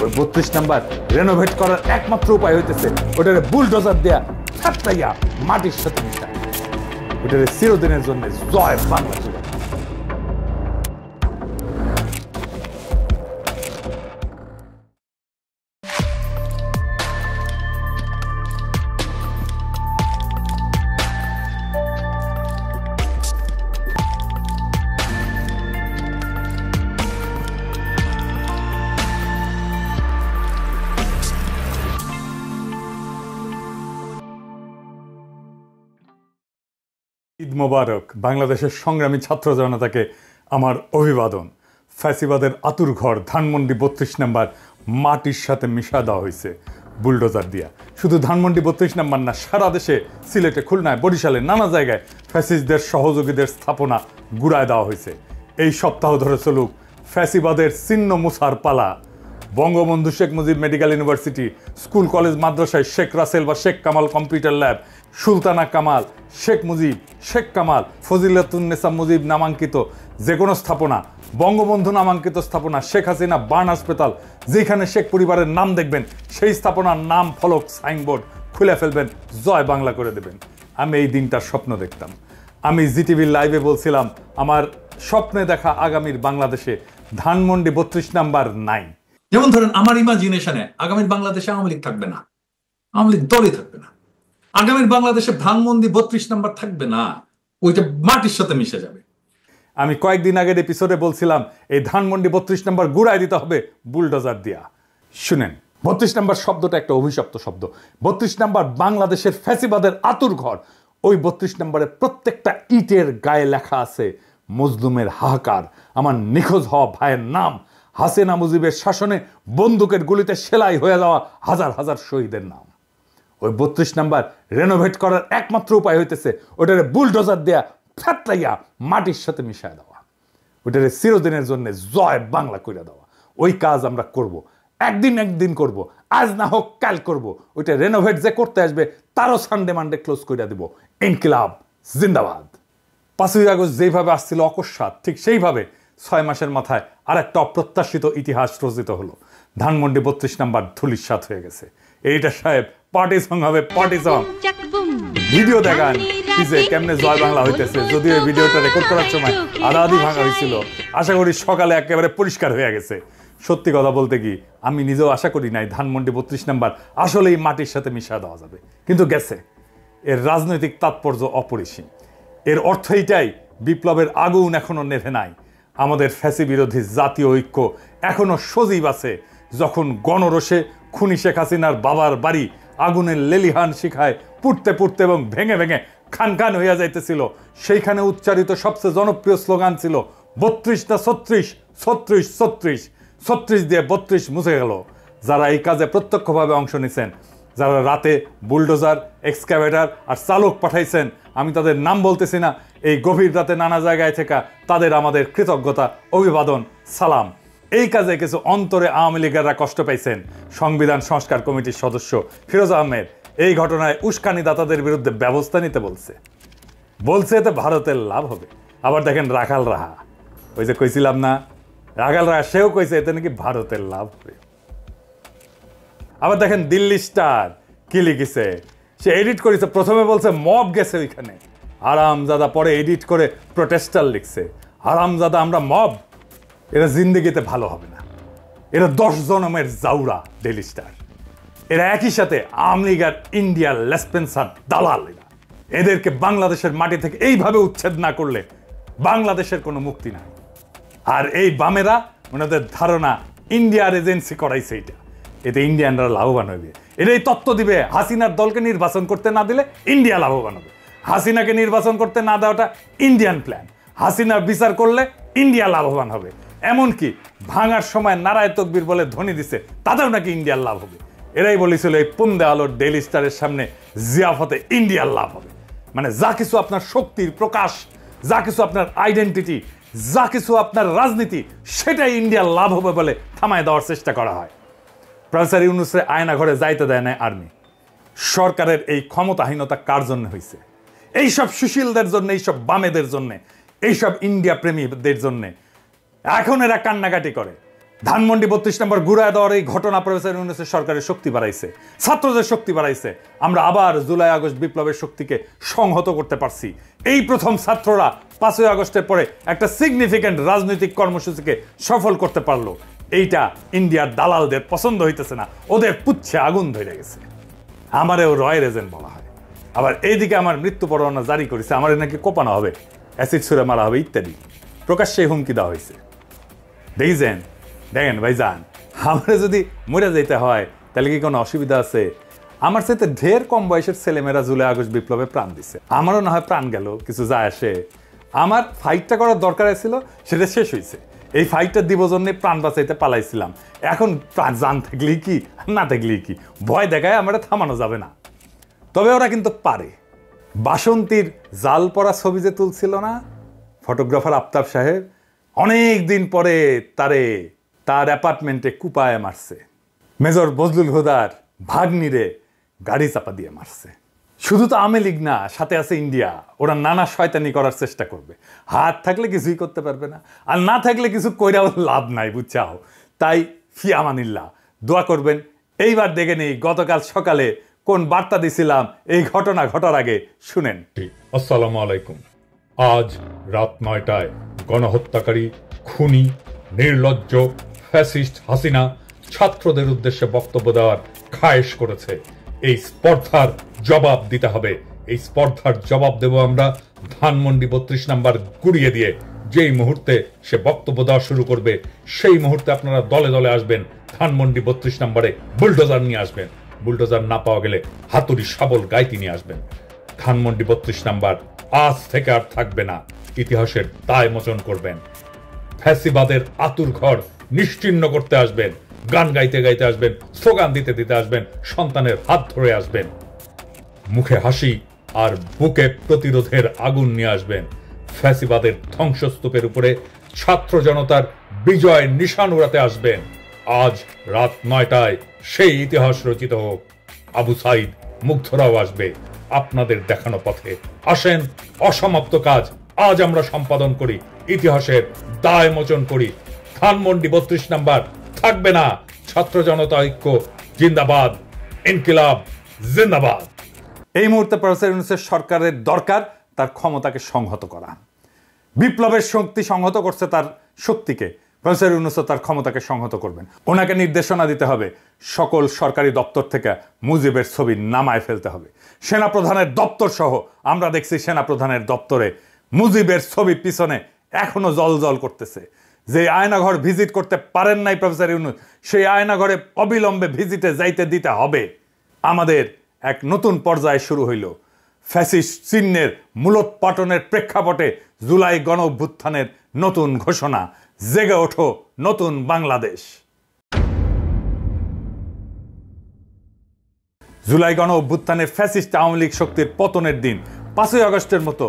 ওই 32 number renovate করার একমাত্র উপায় হইতেছে ওটারে বুলডোজার দেয়া ফাটাইয়া মাটির সাথে মিশায়। ওটারে চিরদিনের জন্য জয় বাংলা জুড়ে। ঈদ মোবারক। বাংলাদেশের সংগ্রামী ছাত্র জনতাকে আমার অভিবাদন। ফ্যাসিবাদের আতুর ঘর ধানমন্ডি 32 নাম্বার মাটির সাথে মিশা দেওয়া হয়েছে বুলডোজার দিয়া। শুধু ধানমন্ডি 32 নাম্বার না, সারা দেশে সিলেটে, খুলনায়, বরিশালে নানা জায়গায় ফ্যাসিস্টদের সহযোগীদের স্থাপনা গুড়ায় দেওয়া হয়েছে। এই সপ্তাহ ধরে চলুক ফ্যাসিবাদের চিহ্ন মুছার পালা। Bangabandhu Sheikh Mujib medical university, school college মাদ্রাসায় শেখ রাসেল বা শেখ কামাল কম্পিউটার ল্যাব, সুলতানা কামাল, শেখ মুজিব, শেখ কামাল, ফজিলাতুন্নেসা মুজিব নামাঙ্কিত যে কোনো স্থাপনা, বঙ্গবন্ধু নামাঙ্কিত স্থাপনা, শেখ হাসিনা বার্ন হাসপাতাল, যেখানে শেখ পরিবারের নাম দেখবেন সেই স্থাপনার নাম ফলক সাইনবোর্ড খুলে ফেলবেন, জয় বাংলা করে দেবেন। আমি এই দিনটার স্বপ্ন দেখতাম। আমি জিটিভির লাইভে বলছিলাম আমার স্বপ্নে দেখা আগামীর বাংলাদেশে ধানমন্ডি 32 নাম্বার নাই। যেমন ধরেন আমার ইমাজিনেশনে আগামীর বাংলাদেশে আওয়ামী লীগ থাকবে না, আওয়ামী লীগ দলই থাকবে না। আগামীর বাংলাদেশে ধানমন্ডি 32 নাম্বার থাকবে না, ওইটা মাটির সাথে মিশে যাবে। আমি কয়েকদিন আগের এপিসোডে বলছিলাম এই ধানমন্ডি 32 নাম্বার গুড়ায় দিতে হবে বুলডোজার দিয়া। শুনেন, 32 নাম্বার শব্দটা একটা অভিশপ্ত শব্দ। 32 নাম্বার বাংলাদেশের ফ্যাসিবাদের আতুর ঘর। ওই 32 নাম্বারের প্রত্যেকটা ইটের গায়ে লেখা আছে মজলুমের হাহাকার, আমার নিখোঁজ হওয়া ভাইয়ের নাম, হাসিনা মুজিবের শাসনে বন্দুকের গুলিতে সেলাই হয়ে যাওয়া হাজার হাজার শহীদের নাম। ওই 32 নাম্বার রেনোভেট করার একমাত্র উপায় হইতেছে ওটারে বুলডোজার দেয়া ফাটাইয়া মাটির সাথে মিশায় দেওয়া, ওটারে চিরদিনের জন্য জয় বাংলা করে দেওয়া। ওই কাজ আমরা করব, একদিন করব, আজ না হোক কাল করব। ওইটা রেনোভেট যে করতে আসবে তারও সানডে মানডে ক্লোজ করে দিব। ইনকিলাব জিন্দাবাদ। 5ই আগস্ট যেইভাবে আসছিল অকস্মাৎ, ঠিক সেইভাবে 6 মাসের মাথায় আর একটা অপ্রত্যাশিত ইতিহাস রচিত হলো। ধানমন্ডি 32 নাম্বার ধুলিস্যাৎ হয়ে গেছে। এইটা সাহেব পার্টি সং হবে, পার্টি সং। ভিডিও দেখান যে কেমনে জয় বাংলা হইতেছে। যদিও এই ভিডিওটা রেকর্ড করার সময় আধা ভাঙা হয়েছিল, আশা করি সকালে একেবারে পরিষ্কার হয়ে গেছে। সত্যি কথা বলতে কি, আমি নিজেও আশা করি নাই ধানমন্ডি 32 নাম্বার আসলেই মাটির সাথে মিশা দেওয়া যাবে, কিন্তু গেছে। এর রাজনৈতিক তাৎপর্য অপরিসীম। এর অর্থ এইটাই, বিপ্লবের আগুন এখনো নেভে নাই। আমাদের ফ্যাসি বিরোধী জাতীয় ঐক্য এখনো সজীব আছে। যখন গণরোষে খুনি শেখ হাসিনার বাবার বাড়ি আগুনের লেলিহান শিখায় পুড়তে পুড়তে এবং ভেঙে ভেঙে খান খান হইয়া যাইতেছিল, সেইখানে উচ্চারিত সবচেয়ে জনপ্রিয় স্লোগান ছিল 32 না 36, 36 36, 36 দিয়ে 32 মুছে গেল। যারা এই কাজে প্রত্যক্ষভাবে অংশ নিছেন, যারা রাতে বুলডোজার, এক্সকাভেটর আর চালক পাঠাইছেন, আমি তাদের নাম বলতেছি না, এই গভীর রাতে নানা জায়গায় থেকে তাদের আমাদের কৃতজ্ঞতা, অভিবাদন, সালাম। এই কাজে কিছু অন্তরে আওয়ামী লীগেররা কষ্ট পাইছেন। সংবিধান সংস্কার কমিটির সদস্য ফিরোজ আহমেদ এই ঘটনায় উস্কানিদাতাদের বিরুদ্ধে ব্যবস্থা নিতে বলছে এতে ভারতের লাভ হবে। আবার দেখেন রাখাল রাহা, ওই যে কইছিলাম না, রাখাল রাহা সেও কইছে এতে নাকি ভারতের লাভ হবে। আবার দেখেন দিল্লি স্টার কি লিখেছে, সে এডিট করেছে। প্রথমে বলছে মব গেছে ওইখানে, হারামজাদা পরে এডিট করে প্রোটেস্টার লিখছে। হারামজাদা আমরা মব, এরা জিন্দেগিতে ভালো হবে না। এরা 10 জনমের জাউরা ডেইলি স্টার। এরা একই সাথে আওয়ামী লীগ আর ইন্ডিয়ার লেসপেন্সার দালাল। এদেরকে বাংলাদেশের মাটি থেকে এইভাবে উচ্ছেদ না করলে বাংলাদেশের কোনো মুক্তি নাই। আর এই বামেরা, ওনাদের ধারণা ইন্ডিয়ার এজেন্সি করাইছে এইটা, এতে ইন্ডিয়ানরা লাভবান হবে। এটাই তত্ত্ব দিবে হাসিনার দলকে নির্বাচন করতে না দিলে ইন্ডিয়া লাভবান হবে, হাসিনাকে নির্বাচন করতে না দেওয়াটা ইন্ডিয়ান প্ল্যান, হাসিনার বিচার করলে ইন্ডিয়া লাভবান হবে। এমনকি ভাঙার সময় নারায় তকবীর বলে ধ্বনি দিছে, তাতেও নাকি ইন্ডিয়ার লাভ হবে। এরাই বলেছিল এই পুন্দে আলোর ডেইলি স্টারের সামনে জিয়াফতে ইন্ডিয়ার লাভ হবে। মানে যা কিছু আপনার শক্তির প্রকাশ, যা কিছু আপনার আইডেন্টিটি, যা কিছু আপনার রাজনীতি, সেটাই ইন্ডিয়ার লাভ হবে বলে থামায় দেওয়ার চেষ্টা করা হয়। প্রফেসর ইউনূসের আয়না ঘরে যাইতে দেয় না আর্মি। সরকারের এই ক্ষমতাহীনতা কার জন্য হয়েছে? এইসব সুশীলদের জন্য, এইসব বামেদের জন্য, এইসব ইন্ডিয়া প্রেমীদের জন্য। এখন এরা কান্নাকাটি করে, ধানমন্ডি 32 নম্বর গুড়ায় দেওয়ার এই ঘটনা প্রফেসর ইউনূসের সরকারের শক্তি বাড়াইছে, ছাত্রদের শক্তি বাড়াইছে। আমরা আবার জুলাই আগস্ট বিপ্লবের শক্তিকে সংহত করতে পারছি। এই প্রথম ছাত্ররা 5ই আগস্টের পরে একটা সিগনিফিক্যান্ট রাজনৈতিক কর্মসূচিকে সফল করতে পারলো। এইটা ইন্ডিয়ার দালালদের পছন্দ হইতেছে না, ওদের পুচ্ছে আগুন ধরে গেছে। আমারেও রয়ের এজেন্ট বলা হয়। আবার এইদিকে আমার মৃত্যু পরোয়ানা জারি করেছে, আমার নাকি কোপানো হবে, অ্যাসিড ছুঁড়ে মারা হবে ইত্যাদি প্রকাশ্যে হুমকি দেওয়া হয়েছে। দেখেন ভাইজান, আমার যদি মরে যেতে হয় তাহলে কি কোনো অসুবিধা আছে? আমার সাথে ঢের কম বয়সের ছেলেমেয়েরা জুলাই আগস্ট বিপ্লবে প্রাণ দিছে, আমারও না হয় প্রাণ গেল, কিছু যায় আসে। আমার ফাইটটা করার দরকার ছিল, সেটা শেষ হয়েছে। এই ফাইটটা দিব জন্য প্রাণ বাঁচাইতে পালাইছিলাম। এখন প্রাণ জান থাকলেই কি না থাকলেই কি, ভয় দেখায় আমরা থামানো যাবে না। তবে ওরা কিন্তু পারে। বাসন্তীর জাল পরা ছবি যে তুলছিল না ফটোগ্রাফার আফতাব সাহেব, অনেক দিন পরে তার অ্যাপার্টমেন্টে কুপায় মারছে। মেজর বজলুল হুদার ভাগ্নিরে গাড়ি চাপা দিয়ে মারছে। শুধু তো আওয়ামী লীগ না, সাথে আছে ইন্ডিয়া। ওরা নানা শয়তানি করার চেষ্টা করবে। হাত থাকলে কিছুই করতে পারবে না, আর না থাকলে কিছু কইরাও লাভ নাই, বুঝছাও। তাই ফি আমানিল্লাহ, দোয়া করবেন। এইবার দেখে নেই গতকাল সকালে কোন বার্তা দিছিলাম এই ঘটনা ঘটার আগে, শুনেন। আসসালামু আলাইকুম। আজ রাত 9টায় গণহত্যাকারী, খুনি, নির্লজ্জ ফ্যাসিস্ট হাসিনা ছাত্রদের উদ্দেশ্যে বক্তব্য দেওয়ার খায়েশ করেছে। এই স্পর্ধার জবাব দিতে হবে। এই স্পর্ধার জবাব দেব আমরা ধানমন্ডি 32 নাম্বার গুড়িয়ে দিয়ে। যেই মুহূর্তে সে বক্তব্য দেওয়া শুরু করবে সেই মুহূর্তে আপনারা দলে দলে আসবেন, ধানমন্ডি 32 নম্বরে বুলডোজার নিয়ে আসবেন। বুলডোজার না পাওয়া গেলে হাতুড়ি শাবল গাইতি নিয়ে আসবেন। ধানমন্ডি 32 নাম্বার আজ থেকে আর থাকবে না, ইতিহাসের দায় মোচন করবেন। ফ্যাসিবাদের আতুর ঘর নিশ্চিহ্ন করতে আসবেন, গান গাইতে গাইতে আসবেন, স্লোগান দিতে দিতে আসবেন, সন্তানের হাত ধরে আসবেন, মুখে হাসি আর বুকে প্রতিরোধের আগুন নিয়ে আসবেন। ফ্যাসিবাদের ধ্বংসস্তূপের উপরে ছাত্র জনতার বিজয় নিশান উড়াতে আসবেন। আজ রাত 9টায় সেই ইতিহাস রচিত হোক। আবু সাইদ, মুগ্ধরাও আসবে আপনাদের দেখানো পথে। আসেন, অসমাপ্ত কাজ আজ আমরা সম্পাদন করি, ইতিহাসের দায় মোচন করি। ধানমন্ডি 32 নাম্বার থাকবে না। ছাত্র জনতা ঐক্য জিন্দাবাদ, ইনকিলাব জিন্দাবাদ। এই মুহূর্তে প্রফেসর ইউনূসের সরকারের দরকার তার ক্ষমতাকে সংহত করা। বিপ্লবের শক্তি সংহত করছে তার শক্তিকে, প্রফেসর ইউনূসও তার ক্ষমতাকে সংহত করবেন। ওনাকে নির্দেশনা দিতে হবে, সকল সরকারি দপ্তর থেকে মুজিবের ছবি নামায় ফেলতে হবে। সেনাপ্রধানের দপ্তর সহ আমরা দেখছি সেনাপ্রধানের দপ্তরে মুজিবের ছবি পিছনে এখনো জল করতেছে। যে আয়নাঘর ভিজিট করতে পারেন নাই প্রফেসর ইউনূস, সেই আয়নাঘরে অবিলম্বে ভিজিটে যাইতে দিতে হবে। আমাদের এক নতুন পর্যায়ে শুরু হইল। ফ্যাসিস্ট চিহ্নের মূলোৎপাটনের প্রেক্ষাপটে জুলাই গণ অভ্যুত্থানের নতুন ঘোষণা, জেগে ওঠো নতুন বাংলাদেশ। জুলাই গণ অভ্যুত্থানের ফ্যাসিস্ট আওয়ামী লীগ শক্তির পতনের দিন 5ই আগস্টের মতো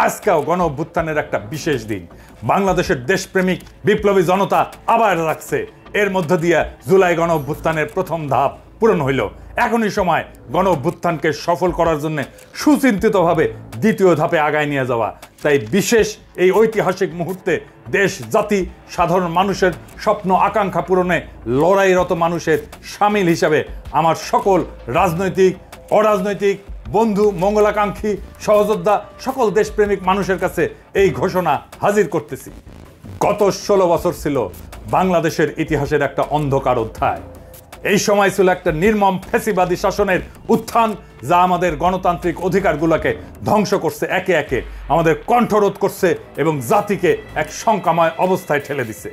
আজকেও গণ অভ্যুত্থানের একটা বিশেষ দিন। বাংলাদেশের দেশপ্রেমিক বিপ্লবী জনতা আবার রাখছে। এর মধ্য দিয়ে জুলাই গণ অভ্যুত্থানের প্রথম ধাপ পূরণ হইল। এখনই সময় গণ অভ্যুত্থানকে সফল করার জন্য সুচিন্তিতভাবে দ্বিতীয় ধাপে আগায় নিয়ে যাওয়া। তাই বিশেষ এই ঐতিহাসিক মুহূর্তে দেশ, জাতি, সাধারণ মানুষের স্বপ্ন আকাঙ্ক্ষা পূরণে লড়াইরত মানুষের সামিল হিসাবে আমার সকল রাজনৈতিক, অরাজনৈতিক বন্ধু, মঙ্গলাকাঙ্ক্ষী, সহযোদ্ধা, সকল দেশপ্রেমিক মানুষের কাছে এই ঘোষণা হাজির করতেছি। গত 16 বছর ছিল বাংলাদেশের ইতিহাসের একটা অন্ধকার অধ্যায়। এই সময় ছিল একটা নির্মম ফ্যাসিবাদী শাসনের উত্থান, যা আমাদের গণতান্ত্রিক অধিকারগুলোকে ধ্বংস করছে, একে একে আমাদের কণ্ঠরোধ করছে এবং জাতিকে এক শঙ্কাময় অবস্থায় ঠেলে দিছে।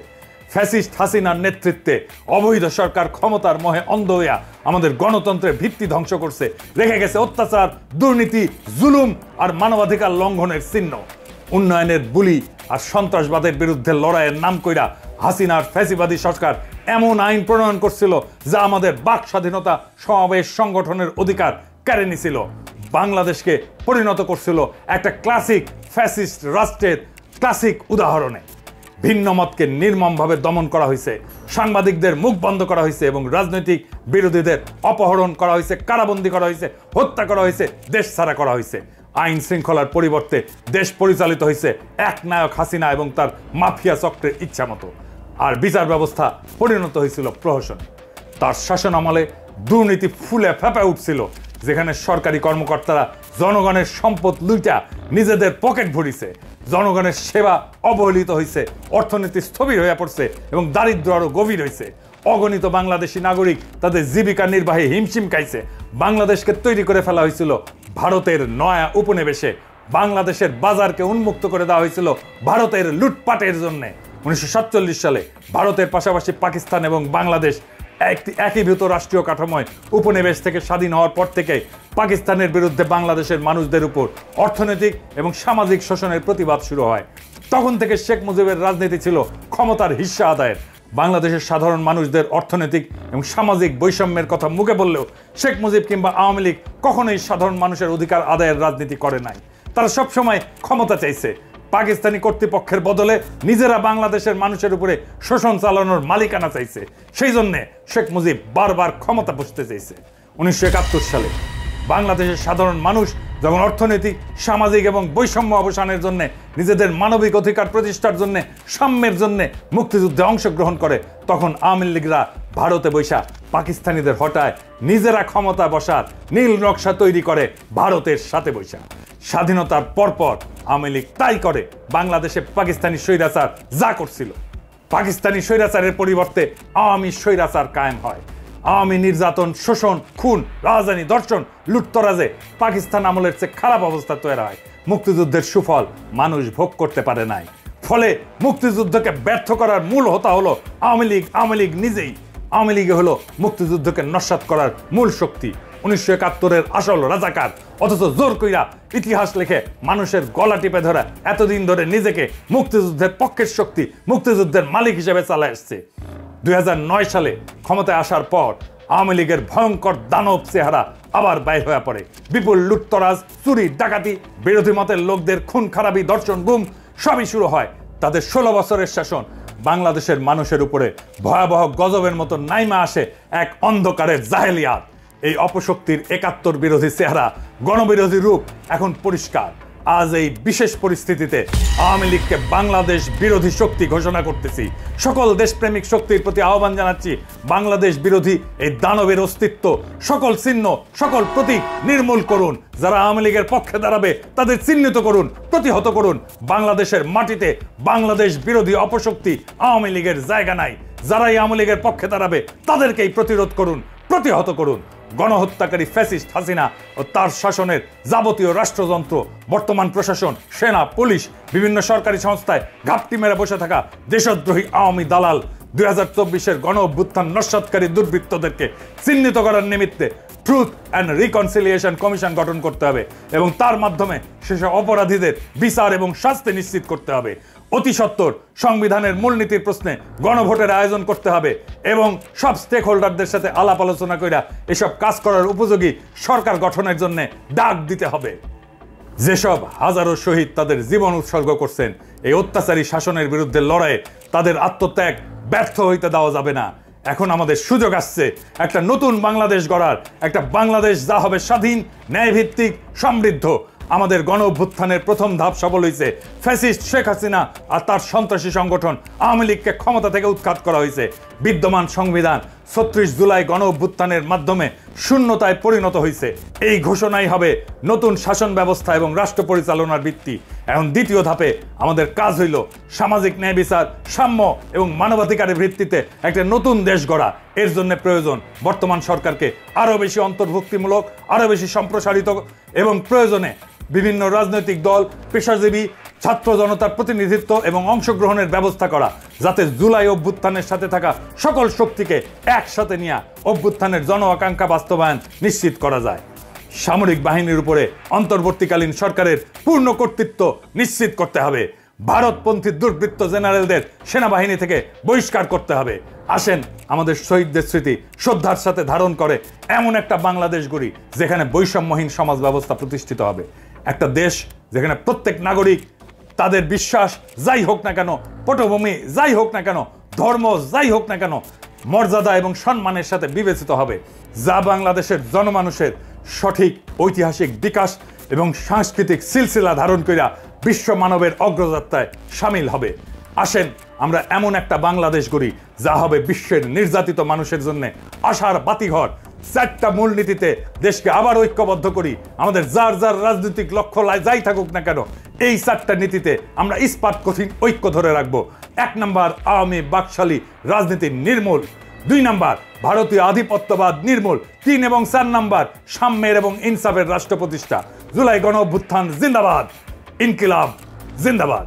ফ্যাসিস্ট হাসিনার নেতৃত্বে অবৈধ সরকার ক্ষমতার মোহে অন্ধ হইয়া আমাদের গণতন্ত্রের ভিত্তি ধ্বংস করছে, রেখে গেছে অত্যাচার, দুর্নীতি, জুলুম আর মানবাধিকার লঙ্ঘনের চিহ্ন। উন্নয়নের বুলি আর সন্ত্রাসবাদের বিরুদ্ধে লড়াইয়ের নাম কইরা হাসিনার ফ্যাসিবাদী সরকার এমন আইন প্রণয়ন করছিল যা আমাদের বাক স্বাধীনতা, সমাবেশ, সংগঠনের অধিকার কেড়ে নিছিল। বাংলাদেশকে পরিণত করছিল একটা ক্লাসিক ফ্যাসিস্ট রাষ্ট্রের ক্লাসিক উদাহরণে। ভিন্ন মতকে নির্মমভাবে দমন করা হয়েছে, সাংবাদিকদের মুখ বন্ধ করা হয়েছে এবং রাজনৈতিক বিরোধীদের অপহরণ করা হয়েছে, কারাবন্দী করা হয়েছে, হত্যা করা হয়েছে, দেশ ছাড়া করা হয়েছে। আইন শৃঙ্খলার পরিবর্তে দেশ পরিচালিত হয়েছে এক নায়ক হাসিনা এবং তার মাফিয়া চক্রের ইচ্ছা মতো। আর বিচার ব্যবস্থা পরিণত হয়েছিল প্রহসনে। তার শাসন আমলে দুর্নীতি ফুলে ফেঁপে উঠছিল, যেখানে সরকারি কর্মকর্তারা জনগণের সম্পদ লুইটা নিজেদের পকেট ভরিছে, জনগণের সেবা অবহেলিত হয়েছে, অর্থনীতি স্থবির হয়ে পড়ছে এবং দারিদ্র আরো গভীর হয়েছে। অগণিত বাংলাদেশি নাগরিক তাদের জীবিকা নির্বাহে হিমশিম খাইছে। বাংলাদেশকে তৈরি করে ফেলা হয়েছিল ভারতের নয়া উপনিবেশে। বাংলাদেশের বাজারকে উন্মুক্ত করে দেওয়া হয়েছিল ভারতের লুটপাটের জন্য। 1947 সালে ভারতের পাশাপাশি পাকিস্তান এবং বাংলাদেশ একীভূত রাষ্ট্রীয় কাঠামোয় উপনিবেশ থেকে স্বাধীন হওয়ার পর থেকে পাকিস্তানের বিরুদ্ধে বাংলাদেশের মানুষদের উপর অর্থনৈতিক এবং সামাজিক শোষণের প্রতিবাদ শুরু হয়। তখন থেকে শেখ মুজিবের রাজনীতি ছিল ক্ষমতার হিস্সা আদায়ের। বাংলাদেশের সাধারণ মানুষদের অর্থনৈতিক এবং সামাজিক বৈষম্যের কথা মুখে বললেও শেখ মুজিব কিংবা আওয়ামী লীগ কখনোই সাধারণ মানুষের অধিকার আদায়ের রাজনীতি করে নাই। তারা সবসময় ক্ষমতা চাইছে, পাকিস্তানি কর্তৃপক্ষের বদলে নিজেরা বাংলাদেশের মানুষের উপরে শোষণ চালানোর মালিকানা চাইছে। সেই জন্যে শেখ মুজিব বারবার ক্ষমতা বসতে চাইছে। 1971 সালে বাংলাদেশের সাধারণ মানুষ যখন অর্থনৈতিক, সামাজিক এবং বৈষম্য অবসানের জন্য, নিজেদের মানবিক অধিকার প্রতিষ্ঠার জন্য, সাম্যের জন্য মুক্তিযুদ্ধে অংশগ্রহণ করে, তখন আওয়ামী লীগরা ভারতে বৈশা পাকিস্তানিদের হটায় নিজেরা ক্ষমতা বসার নীল নকশা তৈরি করে ভারতের সাথে বৈশা। স্বাধীনতার পরপর আওয়ামী লীগ তাই করে। বাংলাদেশে পাকিস্তানি স্বৈরাচার যা করছিল, পাকিস্তানি স্বৈরাচারের পরিবর্তে আওয়ামী স্বৈরাচার কায়েম হয়। আওয়ামী নির্যাতন, শোষণ, খুন, রাজধানী দর্শন, লুটতরাজে পাকিস্তান আমলের চেয়ে খারাপ অবস্থা তৈরি হয়। মুক্তিযুদ্ধের সুফল মানুষ ভোগ করতে পারে নাই। ফলে মুক্তিযুদ্ধকে ব্যর্থ করার মূল হোতা হলো আওয়ামী লীগ নিজেই। আওয়ামী লীগ হলো মুক্তিযুদ্ধকে নস্যাৎ করার মূল শক্তি। 1971-এর আসল রাজাকার, অথচ জোর কইরা ইতিহাস লিখে মানুষের গলা টিপে ধরা এতদিন ধরে নিজেকে মুক্তিযুদ্ধের পক্ষের শক্তি, মুক্তিযুদ্ধের মালিক হিসেবে চালায় আসছে। 2009 সালে ক্ষমতায় আসার পর আওয়ামী লীগের ভয়ঙ্কর দানব চেহারা আবার বাইর হয়ে পড়ে। বিপুল লুটতরাজ, চুরি, ডাকাতি, বিরোধী মতের লোকদের খুন খারাপি, দর্শন, গুম সবই শুরু হয়। তাদের 16 বছরের শাসন বাংলাদেশের মানুষের উপরে ভয়াবহ গজবের মতো নাইমা আসে এক অন্ধকারের জাহেলিয়াত। এই অপশক্তির 71 বিরোধী চেহারা, গণবিরোধী রূপ এখন পরিষ্কার। আজ এই বিশেষ পরিস্থিতিতে আওয়ামী লীগকে বাংলাদেশ বিরোধী শক্তি ঘোষণা করতেছি। সকল দেশপ্রেমিক শক্তির প্রতি আহ্বান জানাচ্ছি, বাংলাদেশ বিরোধী এই দানবের অস্তিত্ব, সকল চিহ্ন, সকল প্রতীক নির্মূল করুন। যারা আওয়ামী লীগের পক্ষে দাঁড়াবে তাদের চিহ্নিত করুন, প্রতিহত করুন। বাংলাদেশের মাটিতে বাংলাদেশ বিরোধী অপশক্তি আওয়ামী লীগের জায়গা নাই। যারাই আওয়ামী লীগের পক্ষে দাঁড়াবে তাদেরকেই প্রতিরোধ করুন, প্রতিহত করুন। গণহত্যাকারী ফ্যাসিস্ট হাসিনা ও তার শাসনের যাবতীয় রাষ্ট্রযন্ত্র, বর্তমান প্রশাসন, সেনা, পুলিশ, বিভিন্ন সরকারি সংস্থায় ঘাপটি মেরে বসে থাকা দেশদ্রোহী আওয়ামী দালাল 2024-এর গণ অভ্যুত্থান নস্যাৎকারী দুর্বৃত্তদেরকে চিহ্নিত করার নিমিত্তে ট্রুথ অ্যান্ড রিকনসিলিয়েশন কমিশন গঠন করতে হবে এবং তার মাধ্যমে সেসব অপরাধীদের বিচার এবং শাস্তি নিশ্চিত করতে হবে। অতি সত্বর সংবিধানের মূলনীতির প্রশ্নে গণভোটের আয়োজন করতে হবে এবং সব স্টেক হোল্ডারদের সাথে আলাপ আলোচনা করে এসব কাজ করার উপযোগী সরকার গঠনের জন্য ডাক দিতে হবে। যেসব হাজারো শহীদ তাদের জীবন উৎসর্গ করছেন এই অত্যাচারী শাসনের বিরুদ্ধে লড়াইয়ে, তাদের আত্মত্যাগ ব্যর্থ হইতে দেওয়া যাবে না। এখন আমাদের সুযোগ আসছে একটা নতুন বাংলাদেশ গড়ার, একটা বাংলাদেশ যা হবে স্বাধীন, ন্যায়ভিত্তিক, সমৃদ্ধ। আমাদের গণ অভ্যুত্থানের প্রথম ধাপ সফল হয়েছে। ফ্যাসিস্ট শেখ হাসিনা আর তার সন্ত্রাসী সংগঠন আওয়ামী লীগকে ক্ষমতা থেকে উৎখাত করা হয়েছে। বিদ্যমান সংবিধান 36 জুলাই গণ অভ্যুত্থানের মাধ্যমে শূন্যতায় পরিণত হয়েছে। এই ঘোষণাই হবে নতুন শাসন ব্যবস্থা এবং রাষ্ট্র পরিচালনার ভিত্তি। এখন দ্বিতীয় ধাপে আমাদের কাজ হইল সামাজিক ন্যায় বিচার, সাম্য এবং মানবাধিকারের ভিত্তিতে একটা নতুন দেশ গড়া। এর জন্য প্রয়োজন বর্তমান সরকারকে আরও বেশি অন্তর্ভুক্তিমূলক, আরও বেশি সম্প্রসারিত এবং প্রয়োজনে বিভিন্ন রাজনৈতিক দল, পেশাজীবী, ছাত্র জনতার প্রতিনিধিত্ব এবং অংশগ্রহণের ব্যবস্থা করা, যাতে জুলাই অভ্যুত্থানের সাথে থাকা সকল শক্তিকে একসাথে নিয়ে অভ্যুত্থানের জন আকাঙ্ক্ষা বাস্তবায়ন নিশ্চিত করা যায়। সামরিক বাহিনীর উপরে অন্তর্বর্তীকালীন সরকারের পূর্ণ কর্তৃত্ব নিশ্চিত করতে হবে। ভারতপন্থী দুর্বৃত্ত জেনারেলদের সেনাবাহিনী থেকে বহিষ্কার করতে হবে। আসেন আমাদের শহীদদের স্মৃতি শ্রদ্ধার সাথে ধারণ করে এমন একটা বাংলাদেশ গড়ি যেখানে বৈষম্যহীন সমাজ ব্যবস্থা প্রতিষ্ঠিত হবে। একটা দেশ যেখানে প্রত্যেক নাগরিক তাদের বিশ্বাস যাই হোক না কেন, পটভূমি যাই হোক না কেন, ধর্ম যাই হোক না কেন, মর্যাদা এবং সম্মানের সাথে বিবেচিত হবে, যা বাংলাদেশের জনমানুষের সঠিক ঐতিহাসিক বিকাশ এবং সাংস্কৃতিক সিলসিলা ধারণ কইরা বিশ্ব মানবের অগ্রযাত্রায় সামিল হবে। আসেন আমরা এমন একটা বাংলাদেশ গড়ি যা হবে বিশ্বের নির্যাতিত মানুষের জন্য আশার বাতিঘর। 4টা মূলনীতিতে দেশকে আবার ঐক্যবদ্ধ করি। আমাদের যার যার রাজনৈতিক লক্ষ্য যাই থাকুক না কেন, এই 4টা নীতিতে আমরা ইস্পাত কঠিন ঐক্য ধরে রাখবো। 1 নম্বর, আওয়ামী বাকশালী রাজনীতি নির্মূল। 2 নম্বর, ভারতীয় আধিপত্যবাদ নির্মূল। 3 এবং 4 নম্বর, সাম্যের এবং ইনসাফের রাষ্ট্র প্রতিষ্ঠা। জুলাই গণ অভ্যুত্থান জিন্দাবাদ, ইনকিলাব জিন্দাবাদ।